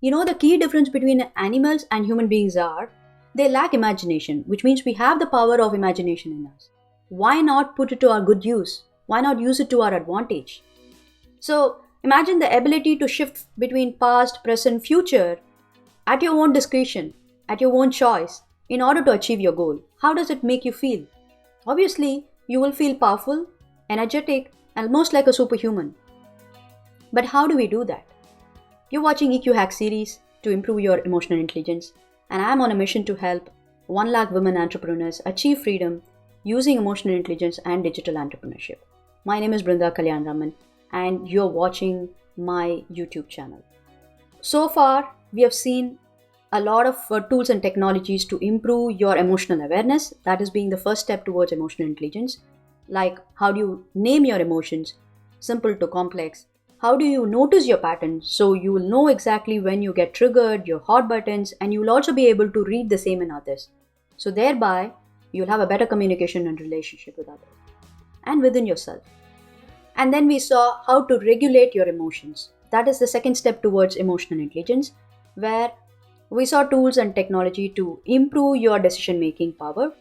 The key difference between animals and human beings are they lack imagination, which means we have the power of imagination in us. Why not put it to our good use? Why not use it to our advantage? So imagine the ability to shift between past, present, future at your own discretion, at your own choice, in order to achieve your goal. How does it make you feel? Obviously, you will feel powerful, energetic, and almost like a superhuman. But how do we do that? You're watching EQ Hack series to improve your emotional intelligence, and I'm on a mission to help 1 lakh women entrepreneurs achieve freedom using emotional intelligence and digital entrepreneurship. My name is Brinda Kalyan Raman, and you're watching my YouTube channel. So far, we have seen a lot of tools and technologies to improve your emotional awareness. That is being the first step towards emotional intelligence. Like, how do you name your emotions, simple to complex? How do you notice your patterns so you will know exactly when you get triggered, your hot buttons, and you will also be able to read the same in others. So thereby, you'll have a better communication and relationship with others and within yourself. And then we saw how to regulate your emotions. That is the second step towards emotional intelligence, where we saw tools and technology to improve your decision-making power,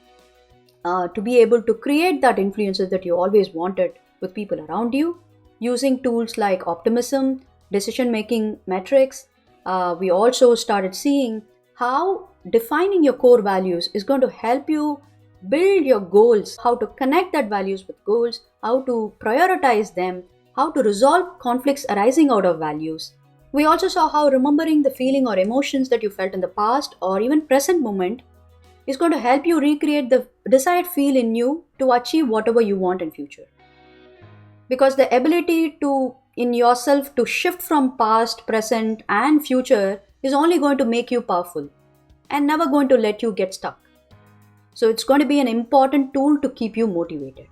to be able to create that influences that you always wanted with people around you, using tools like optimism, decision-making metrics. We also started seeing how defining your core values is going to help you build your goals, how to connect that values with goals, how to prioritize them, how to resolve conflicts arising out of values. We also saw how remembering the feeling or emotions that you felt in the past or even present moment is going to help you recreate the desired feel in you to achieve whatever you want in future. Because the ability in yourself to shift from past, present, and future is only going to make you powerful and never going to let you get stuck. So it's going to be an important tool to keep you motivated.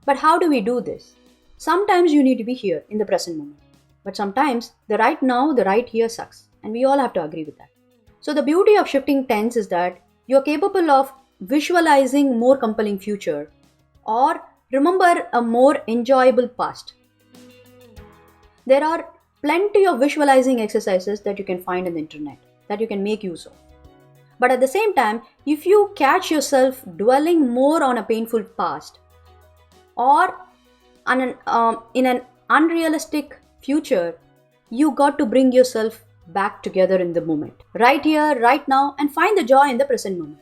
But how do we do this? Sometimes you need to be here in the present moment. But sometimes the right now, the right here sucks. And we all have to agree with that. So the beauty of shifting tense is that you're capable of visualizing more compelling future or remember a more enjoyable past. There are plenty of visualizing exercises that you can find on the internet that you can make use of. But at the same time, if you catch yourself dwelling more on a painful past or in an unrealistic future, you got to bring yourself back together in the moment, right here, right now, and find the joy in the present moment.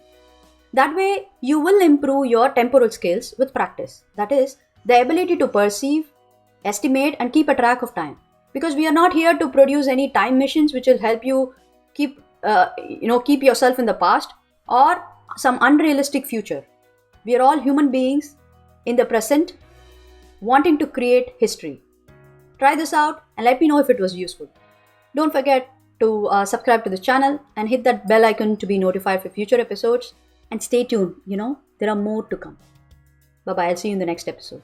That way, you will improve your temporal skills with practice. That is, the ability to perceive, estimate, and keep a track of time. Because we are not here to produce any time machines which will help you keep yourself in the past or some unrealistic future. We are all human beings in the present wanting to create history. Try this out and let me know if it was useful. Don't forget to subscribe to the channel and hit that bell icon to be notified for future episodes. And stay tuned, there are more to come. Bye-bye, I'll see you in the next episode.